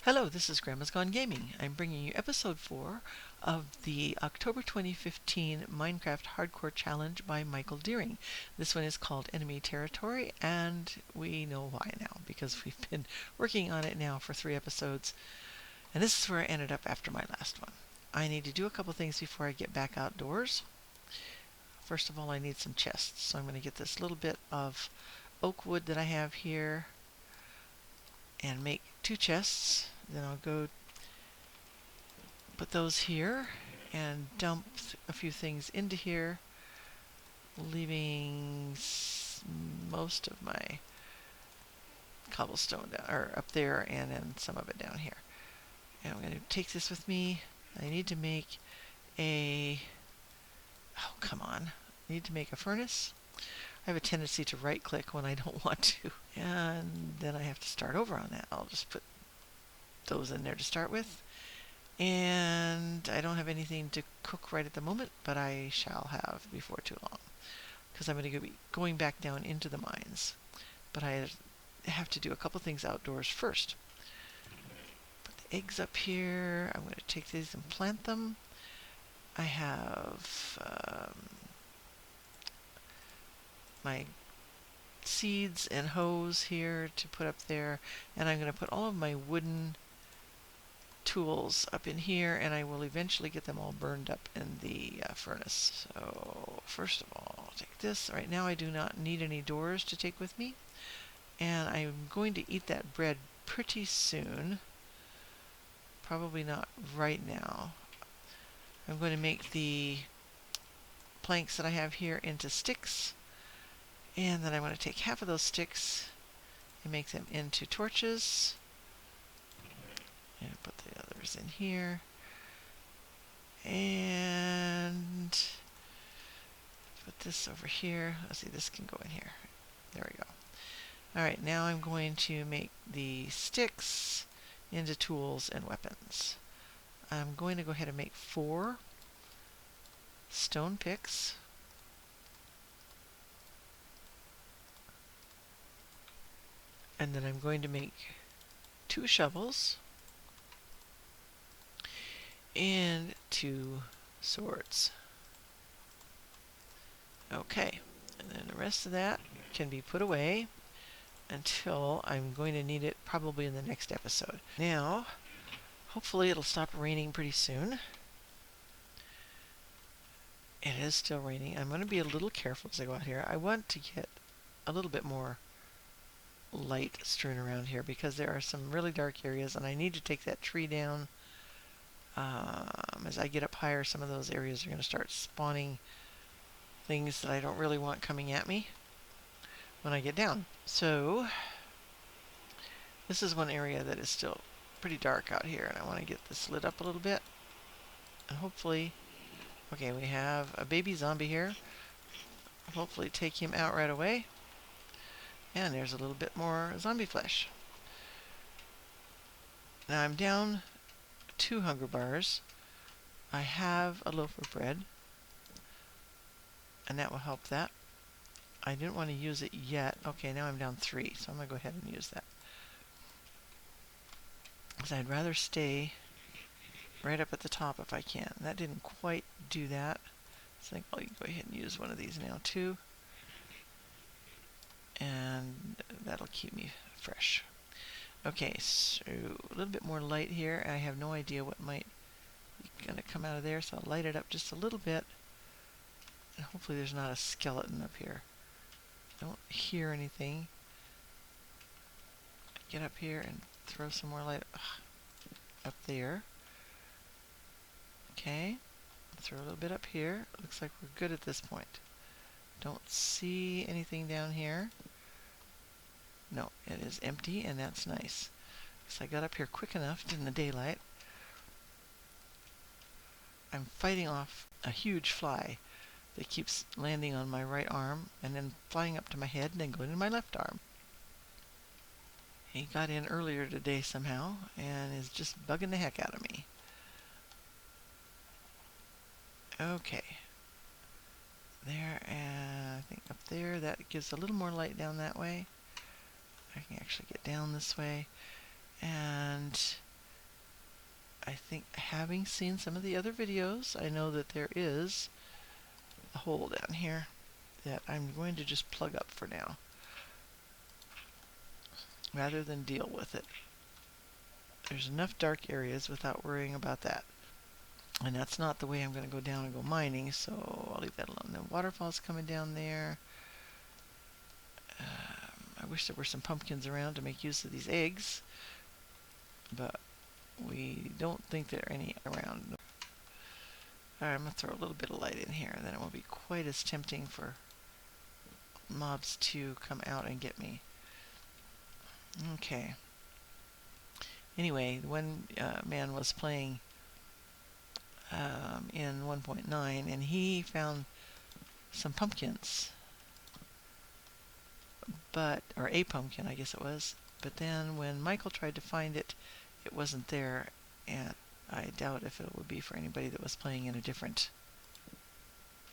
Hello, this is Grandma's Gone Gaming. I'm bringing you episode 4 of the October 2015 Minecraft Hardcore Challenge by Michael Deering. This one is called Enemy Territory, and we know why now, because we've been working on it now for 3 episodes, and this is where I ended up after my last one. I need to do a couple things before I get back outdoors. First of all, I need some chests, so I'm going to get this little bit of oak wood that I have here and make 2 chests. Then I'll go put those here and dump a few things into here, leaving most of my cobblestone up there and then some of it down here. And I'm going to take this with me. I need to make a... Oh, come on. I need to make a furnace. I have a tendency to right click when I don't want to. And then I have to start over on that. I'll just put those in there to start with. And I don't have anything to cook right at the moment, but I shall have before too long, because I'm going to be going back down into the mines. But I have to do a couple things outdoors first. Put the eggs up here. I'm going to take these and plant them. I have my seeds and hoes here to put up there, and I'm going to put all of my wooden tools up in here, and I will eventually get them all burned up in the furnace. So first of all, I'll take this. Right now I do not need any doors to take with me, and I'm going to eat that bread pretty soon. Probably not right now. I'm going to make the planks that I have here into sticks, and then I want to take half of those sticks and make them into torches. And put the others in here. And put this over here. Let's see, this can go in here. There we go. Alright, now I'm going to make the sticks into tools and weapons. I'm going to go ahead and make 4 stone picks. And then I'm going to make 2 shovels. And 2 swords. Okay, and then the rest of that can be put away until I'm going to need it probably in the next episode. Now, hopefully it'll stop raining pretty soon. It is still raining. I'm going to be a little careful as I go out here. I want to get a little bit more light strewn around here because there are some really dark areas, and I need to take that tree down. As I get up higher, some of those areas are going to start spawning things that I don't really want coming at me when I get down. So this is one area that is still pretty dark out here, and I want to get this lit up a little bit. And hopefully, okay, we have a baby zombie here. Hopefully take him out right away. And there's a little bit more zombie flesh. Now I'm down 2 hunger bars. I have a loaf of bread, and that will help that. I didn't want to use it yet. Okay, now I'm down 3, so I'm going to go ahead and use that, because I'd rather stay right up at the top if I can. That didn't quite do that, so I think I'll go ahead and use one of these now too, and that'll keep me fresh. Okay, so a little bit more light here. I have no idea what might be going to come out of there, so I'll light it up just a little bit. And hopefully there's not a skeleton up here. Don't hear anything. Get up here and throw some more light up there. Okay, throw a little bit up here. Looks like we're good at this point. Don't see anything down here. No, it is empty, and that's nice. So I got up here quick enough in the daylight. I'm fighting off a huge fly that keeps landing on my right arm and then flying up to my head and then going to my left arm. He got in earlier today somehow and is just bugging the heck out of me. Okay. There, and I think up there, that gives a little more light down that way. I can actually get down this way, and I think having seen some of the other videos, I know that there is a hole down here that I'm going to just plug up for now, rather than deal with it. There's enough dark areas without worrying about that. And that's not the way I'm going to go down and go mining, so I'll leave that alone. The waterfall's coming down there. I wish there were some pumpkins around to make use of these eggs, but we don't think there are any around. Alright, I'm going to throw a little bit of light in here, and then it won't be quite as tempting for mobs to come out and get me. Okay. Anyway, one man was playing in 1.9, and he found some pumpkins, or a pumpkin, I guess it was. But then when Michael tried to find it, it wasn't there, and I doubt if it would be for anybody that was playing in a different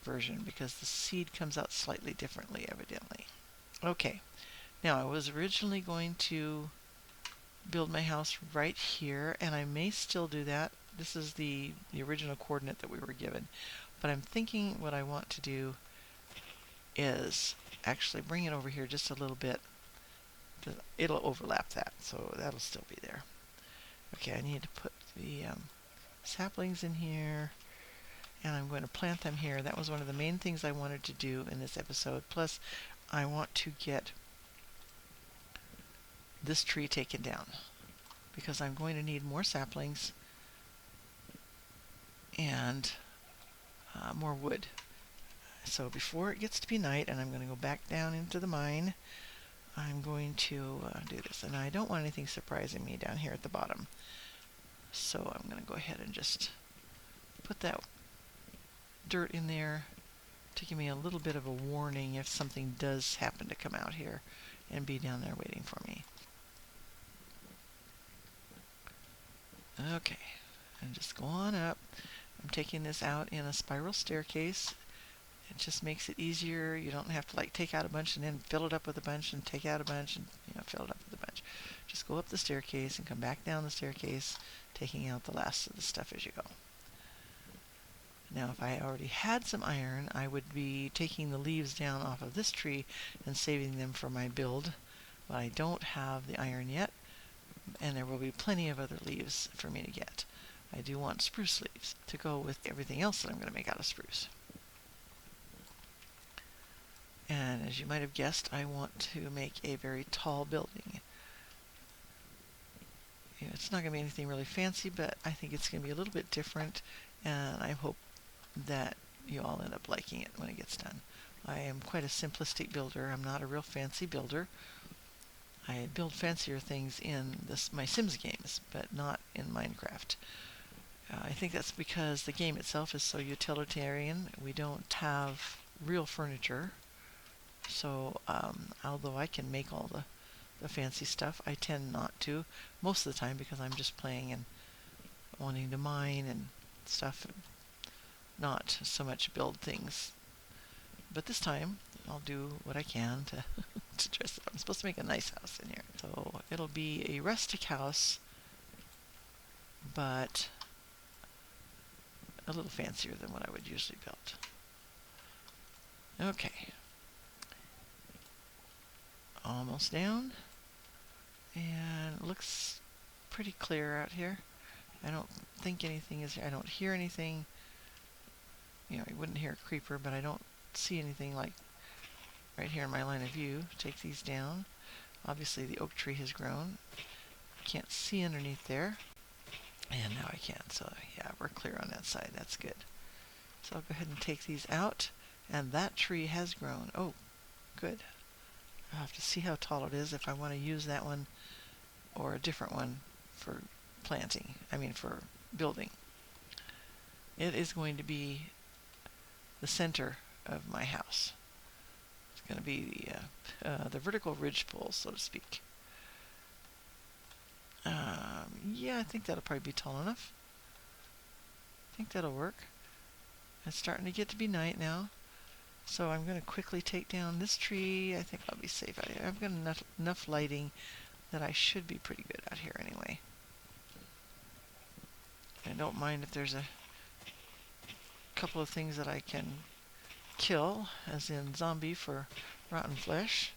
version, because the seed comes out slightly differently, evidently. Okay, now I was originally going to build my house right here, and I may still do that. This is the original coordinate that we were given, but I'm thinking what I want to do is actually bring it over here just a little bit. It'll overlap that, so that'll still be there. Okay, I need to put the saplings in here, and I'm going to plant them here. That was one of the main things I wanted to do in this episode. Plus, I want to get this tree taken down, because I'm going to need more saplings and more wood. So before it gets to be night and I'm going to go back down into the mine, I'm going to do this. And I don't want anything surprising me down here at the bottom. So I'm going to go ahead and just put that dirt in there to give me a little bit of a warning if something does happen to come out here and be down there waiting for me. Okay, and just go on up. I'm taking this out in a spiral staircase. It just makes it easier. You don't have to like take out a bunch and then fill it up with a bunch and take out a bunch and fill it up with a bunch. Just go up the staircase and come back down the staircase, taking out the last of the stuff as you go. Now if I already had some iron, I would be taking the leaves down off of this tree and saving them for my build. But I don't have the iron yet, and there will be plenty of other leaves for me to get. I do want spruce leaves to go with everything else that I'm going to make out of spruce. And as you might have guessed, I want to make a very tall building. It's not going to be anything really fancy, but I think it's going to be a little bit different, and I hope that you all end up liking it when it gets done. I am quite a simplistic builder. I'm not a real fancy builder. I build fancier things in my Sims games, but not in Minecraft. I think that's because the game itself is so utilitarian. We don't have real furniture. So, although I can make all the fancy stuff, I tend not to most of the time because I'm just playing and wanting to mine and stuff, and not so much build things. But this time, I'll do what I can to, to dress it up. I'm supposed to make a nice house in here. So, it'll be a rustic house, but a little fancier than what I would usually build. Okay. Almost down, and it looks pretty clear out here. I don't think anything is here. I don't hear anything. You wouldn't hear a creeper, but I don't see anything like right here in my line of view. Take these down. Obviously the oak tree has grown. Can't see underneath there, and now I can. So yeah, we're clear on that side. That's good. So I'll go ahead and take these out, and that tree has grown. Oh, good. I'll have to see how tall it is if I want to use that one or a different one for planting. For building. It is going to be the center of my house. It's going to be the vertical ridge pole, so to speak. Yeah, I think that'll probably be tall enough. I think that'll work. It's starting to get to be night now. So I'm going to quickly take down this tree. I think I'll be safe out here. I've got enough lighting that I should be pretty good out here anyway. I don't mind if there's a couple of things that I can kill, as in zombie for rotten flesh.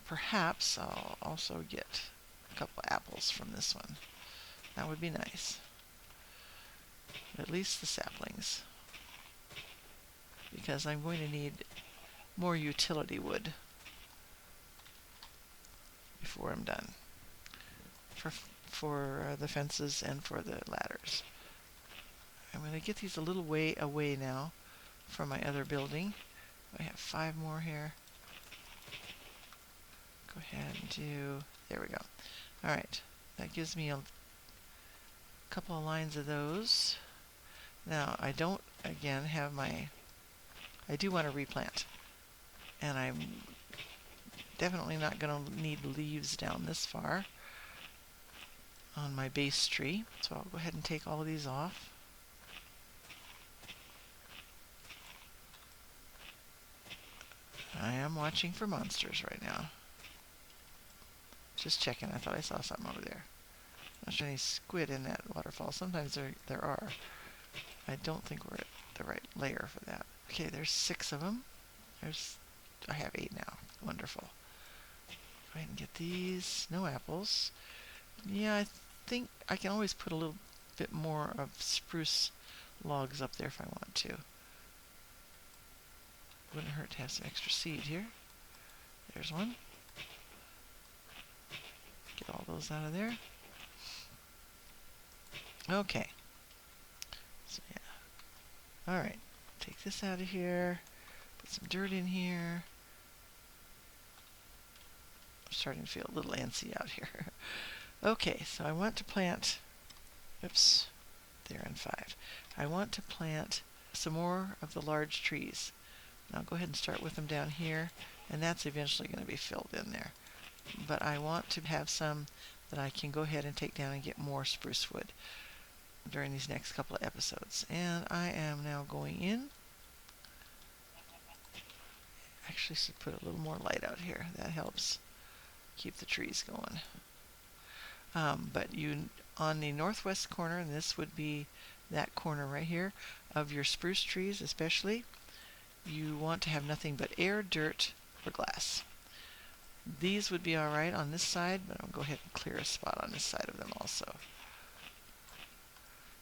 Perhaps I'll also get a couple of apples from this one. That would be nice. At least the saplings. Because I'm going to need more utility wood before I'm done. For the fences and for the ladders. I'm going to get these a little way away now from my other building. I have 5 more here. Go ahead and do, there we go. Alright, that gives me a couple of lines of those. Now, I don't, again, have my, I do want to replant. And I'm definitely not going to need leaves down this far on my base tree. So I'll go ahead and take all of these off. I am watching for monsters right now. Just checking. I thought I saw something over there. Not sure any squid in that waterfall. Sometimes there are. I don't think we're at the right layer for that. Okay, there's 6 of them. I have 8 now. Wonderful. Go ahead and get these. No apples. Yeah, I think I can always put a little bit more of spruce logs up there if I want to. Wouldn't hurt to have some extra seed here. There's one. Get all those out of there. Okay. So yeah. Alright. Take this out of here. Put some dirt in here. I'm starting to feel a little antsy out here. Okay, so I want to plant, oops, there in 5. I want to plant some more of the large trees. And I'll go ahead and start with them down here, and that's eventually going to be filled in there. But I want to have some that I can go ahead and take down and get more spruce wood during these next couple of episodes. And I am now going in. Actually, should put a little more light out here. That helps keep the trees going. But you, on the northwest corner, and this would be that corner right here, of your spruce trees especially, you want to have nothing but air, dirt, or glass. These would be alright on this side, but I'll go ahead and clear a spot on this side of them also.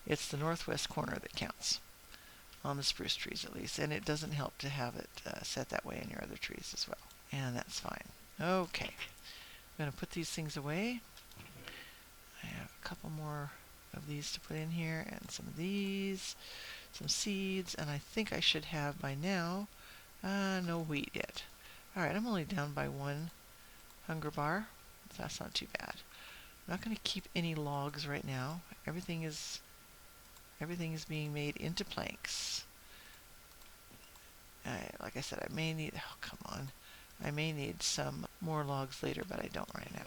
It's the northwest corner that counts, on the spruce trees at least, and it doesn't help to have it set that way in your other trees as well. And that's fine. Okay, I'm going to put these things away. I have a couple more of these to put in here, and some of these, some seeds, and I think I should have by now, no wheat yet. Alright, I'm only down by 1 hunger bar. That's not too bad. I'm not going to keep any logs right now. Everything is being made into planks. Like I said, I may need, oh come on, I may need some more logs later, but I don't right now.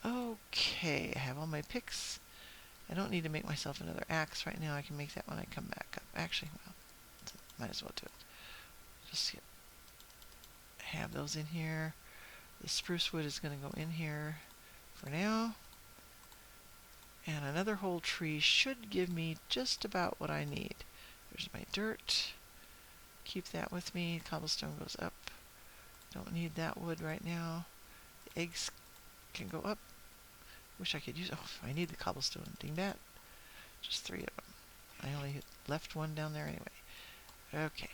Okay, I have all my picks. I don't need to make myself another axe right now. I can make that when I come back up. Actually, well, might as well do it. Just have those in here. The spruce wood is going to go in here for now. And another whole tree should give me just about what I need. There's my dirt. Keep that with me. Cobblestone goes up. Don't need that wood right now. The eggs can go up. Wish I could use, oh, I need the cobblestone. Ding that. Just 3 of them. I only left 1 down there anyway. Okay.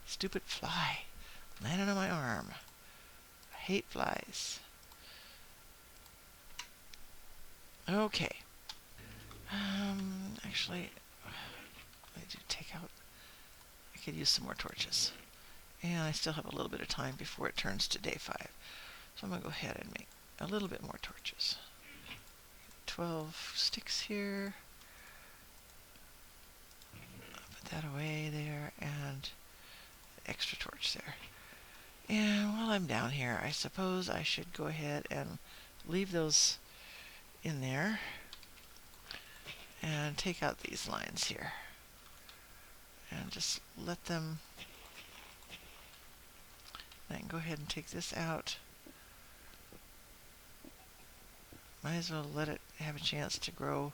Stupid fly. Landing on my arm. I hate flies. Okay. Actually, I do take out, I could use some more torches. And I still have a little bit of time before it turns to day 5. So I'm going to go ahead and make a little bit more torches. 12 sticks here. Put that away there, and extra torch there. And while I'm down here, I suppose I should go ahead and leave those in there and take out these lines here and just let them, I can go ahead and take this out. might as well let it have a chance to grow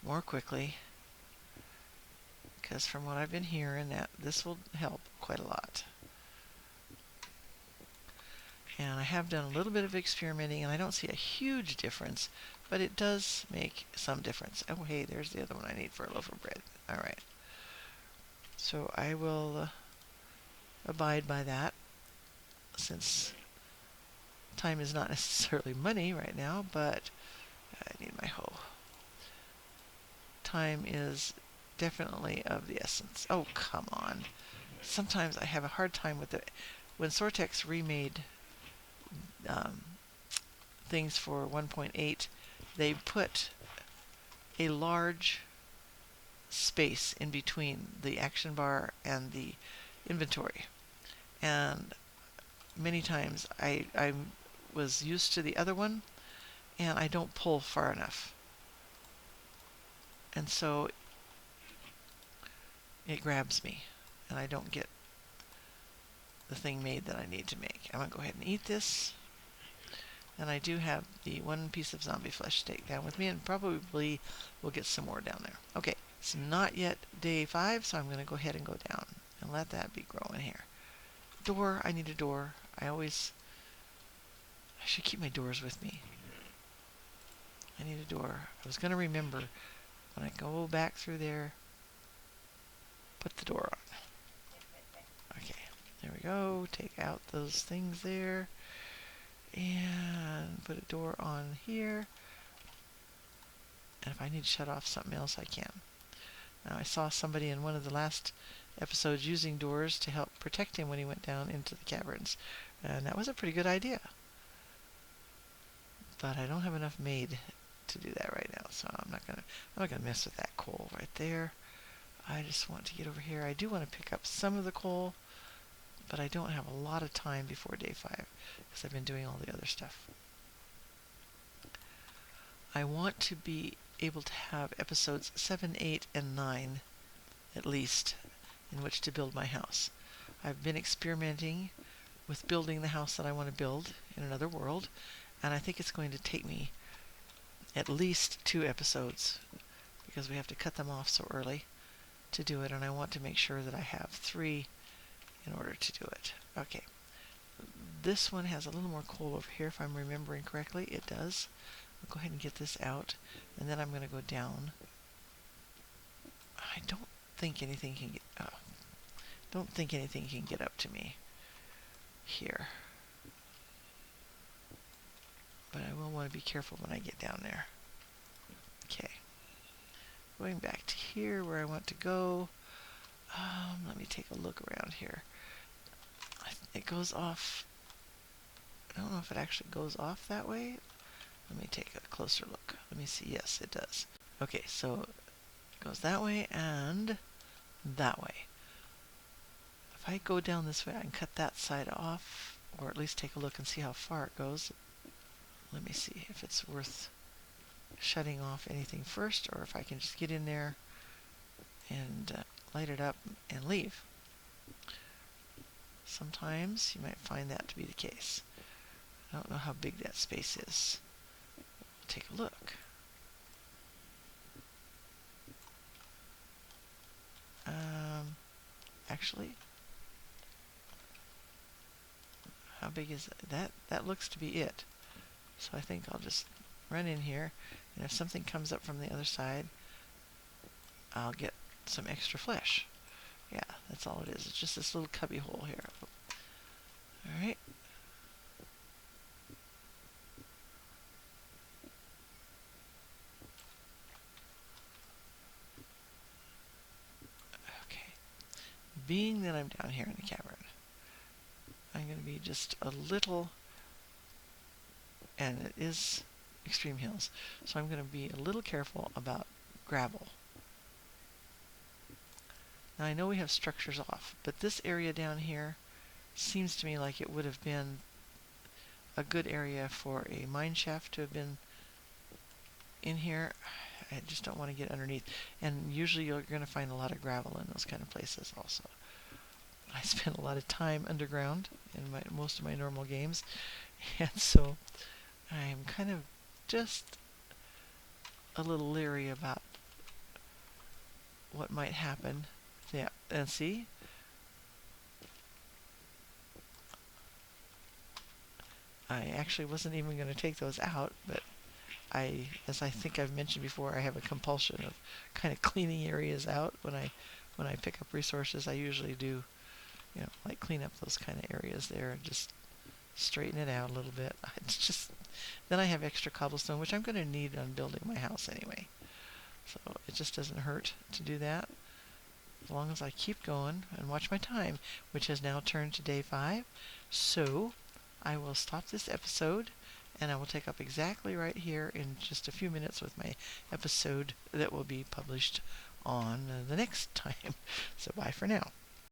more quickly, because from what I've been hearing, that this will help quite a lot. And I have done a little bit of experimenting, and I don't see a huge difference, but it does make some difference. Oh, hey, there's the other one I need for a loaf of bread. All right. So I will abide by that, since time is not necessarily money right now, but I need my hoe. Time is definitely of the essence. Oh, come on. Sometimes I have a hard time with it. When Sortex remade things for 1.8, they put a large space in between the action bar and the inventory. And many times I was used to the other one, and I don't pull far enough. And so it grabs me, and I don't get the thing made that I need to make. I'm going to go ahead and eat this. And I do have the one piece of zombie flesh steak down with me, and probably we'll get some more down there. Okay, it's not yet day 5, so I'm going to go ahead and go down and let that be growing here. Door, I need a door. I should keep my doors with me. I need a door. I was going to remember when I go back through there, put the door on. Okay, there we go. Take out those things there. And put a door on here. And if I need to shut off something else, I can. Now, I saw somebody in one of the last episodes using doors to help protect him when he went down into the caverns. And that was a pretty good idea. But I don't have enough made to do that right now, so I'm not gonna mess with that coal right there. I just want to get over here. I do want to pick up some of the coal, but I don't have a lot of time before day 5 because I've been doing all the other stuff. I want to be able to have episodes 7, 8, and 9 at least in which to build my house. I've been experimenting with building the house that I want to build in another world, and I think it's going to take me at least 2 episodes because we have to cut them off so early to do it, and I want to make sure that I have 3 in order to do it. Okay, this one has a little more coal over here if I'm remembering correctly. It does. I'll go ahead and get this out, and then I'm going to go down. I don't think anything can get up to me here, but I will want to be careful when I get down there. Okay, going back to here where I want to go. Let me take a look around here. It goes off. I don't know if it actually goes off that way. Let me take a closer look. Let me see. Yes, it does. Okay, so it goes that way and that way. If I go down this way, I can cut that side off, or at least take a look and see how far it goes. Let me see if it's worth shutting off anything first, or if I can just get in there and light it up and leave. Sometimes you might find that to be the case. I don't know how big that space is. We'll take a look. Actually, how big is that? That looks to be it. So I think I'll just run in here, and if something comes up from the other side, I'll get some extra flesh. Yeah, that's all it is. It's just this little cubby hole here. Alright. Okay. Being that I'm down here in the cavern, I'm going to be just a little, and it is extreme hills, so I'm going to be a little careful about gravel. Now I know we have structures off, but this area down here seems to me like it would have been a good area for a mine shaft to have been in here. I just don't want to get underneath. And usually you're going to find a lot of gravel in those kind of places also. I spend a lot of time underground in most of my normal games, and so I'm kind of just a little leery about what might happen. Yeah, and see? I actually wasn't even going to take those out, but as I think I've mentioned before, I have a compulsion of kind of cleaning areas out when I pick up resources. I usually do, like clean up those kind of areas there and just straighten it out a little bit. It's just then I have extra cobblestone, which I'm going to need on building my house anyway. So it just doesn't hurt to do that as long as I keep going and watch my time, which has now turned to day 5. So I will stop this episode and I will take up exactly right here in just a few minutes with my episode that will be published on the next time. So bye for now.